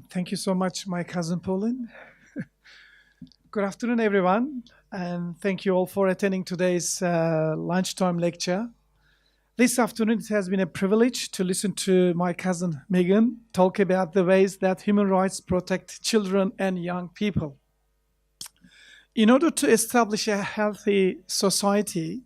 Thank you so much, my cousin Pauline. Good afternoon, everyone, and thank you all for attending today's lunchtime lecture. This afternoon, it has been a privilege to listen to my cousin Megan talk about the ways that human rights protect children and young people. In order to establish a healthy society,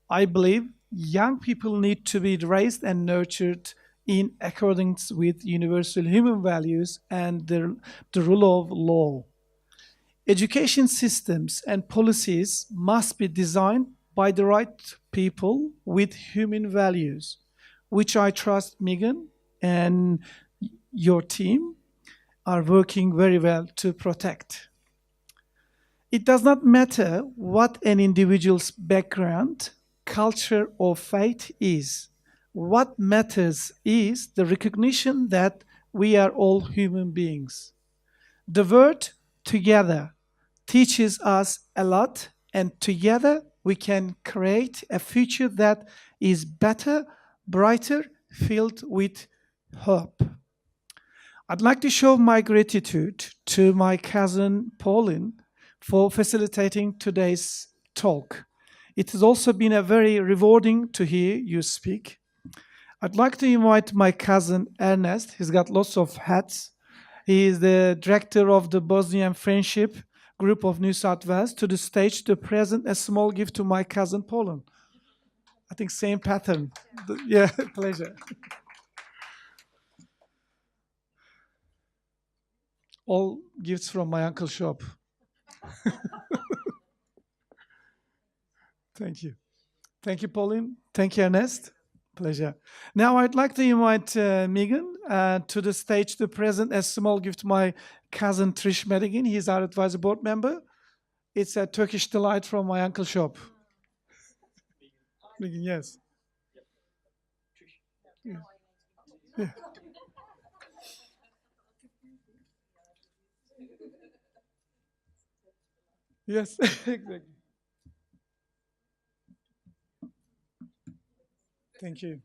I believe young people need to be raised and nurtured in accordance with universal human values and the rule of law. Education systems and policies must be designed by the right people with human values, which I trust Megan and your team are working very well to protect. It does not matter what an individual's background, culture, or faith is. What matters is the recognition that we are all human beings. The word together teaches us a lot, and together we can create a future that is better, brighter, filled with hope. I'd like to show my gratitude to my cousin Pauline for facilitating today's talk. It has also been a very rewarding to hear you speak. I'd like to invite my cousin Ernest. He's got lots of hats. He is the director of the Bosnian Friendship Group of New South Wales to the stage to present a small gift to my cousin Pauline. I think same pattern. Yeah, pleasure. All gifts from my uncle's shop. Thank you. Thank you, Pauline. Thank you, Ernest. Pleasure. Now I'd like to invite Megan to the stage to present a small gift to my cousin Trish Madigan. He's our advisory board member. It's a Turkish delight from my uncle's shop. Megan, yes. Yeah. Yeah. Yes, exactly. Thank you.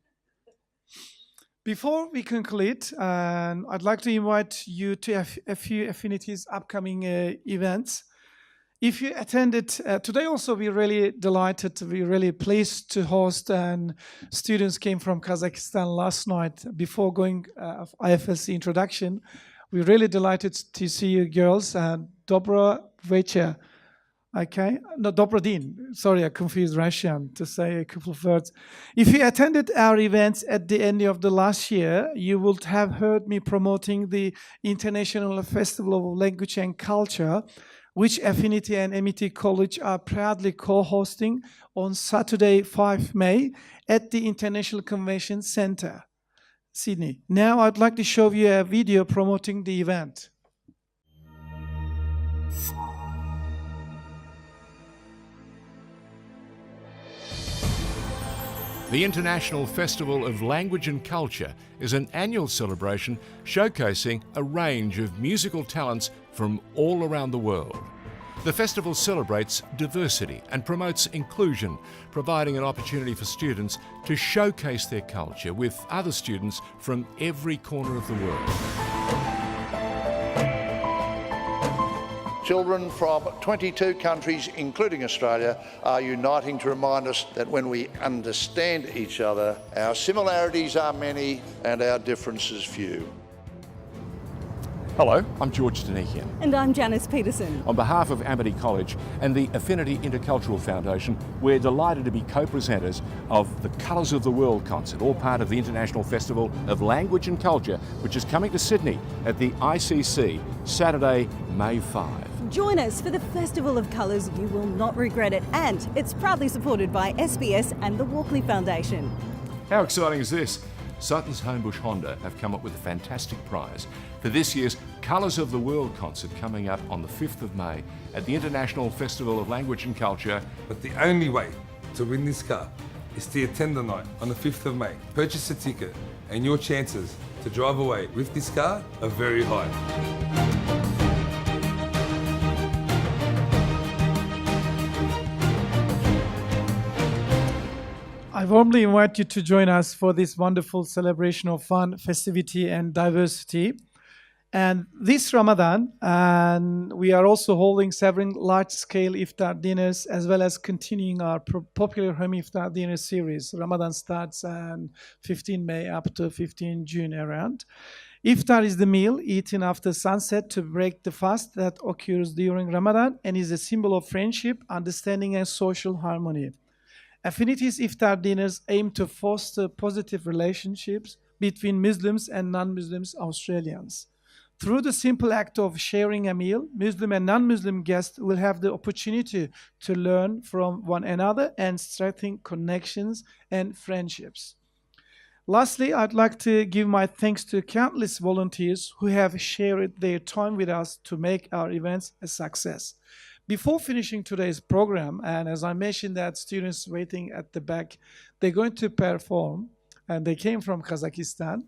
Before we conclude, I'd like to invite you to a few Affinity's upcoming events. If you attended today, also we're really delighted, we're really pleased to host, and students came from Kazakhstan last night before going IFSC introduction. We're really delighted to see you girls. Dobro Vecha. Okay, no, Dobrodin. Sorry, I confused Russian to say a couple of words. If you attended our events at the end of the last year, you would have heard me promoting the International Festival of Language and Culture, which Affinity and MET College are proudly co-hosting on Saturday, 5 May at the International Convention Centre, Sydney. Now I'd like to show you a video promoting the event. The International Festival of Language and Culture is an annual celebration showcasing a range of musical talents from all around the world. The festival celebrates diversity and promotes inclusion, providing an opportunity for students to showcase their culture with other students from every corner of the world. Children from 22 countries, including Australia, are uniting to remind us that when we understand each other, our similarities are many and our differences few. Hello, I'm George Danikian. And I'm Janice Peterson. On behalf of Amity College and the Affinity Intercultural Foundation, we're delighted to be co-presenters of the Colours of the World concert, all part of the International Festival of Language and Culture, which is coming to Sydney at the ICC, Saturday, May 5. Join us for the Festival of Colours. You will not regret it. And it's proudly supported by SBS and the Walkley Foundation. How exciting is this? Sutton's Homebush Honda have come up with a fantastic prize for this year's Colours of the World concert coming up on the 5th of May at the International Festival of Language and Culture. But the only way to win this car is to attend the night on the 5th of May. Purchase a ticket and your chances to drive away with this car are very high. I warmly invite you to join us for this wonderful celebration of fun, festivity, and diversity. And this Ramadan, and we are also holding several large-scale iftar dinners, as well as continuing our popular home iftar dinner series. Ramadan starts on 15 May up to 15 June around. Iftar is the meal eaten after sunset to break the fast that occurs during Ramadan and is a symbol of friendship, understanding, and social harmony. Affinity's iftar dinners aim to foster positive relationships between Muslims and non-Muslims Australians. Through the simple act of sharing a meal, Muslim and non-Muslim guests will have the opportunity to learn from one another and strengthen connections and friendships. Lastly, I'd like to give my thanks to countless volunteers who have shared their time with us to make our events a success. Before finishing today's program, and as I mentioned that students waiting at the back, they're going to perform, and they came from Kazakhstan.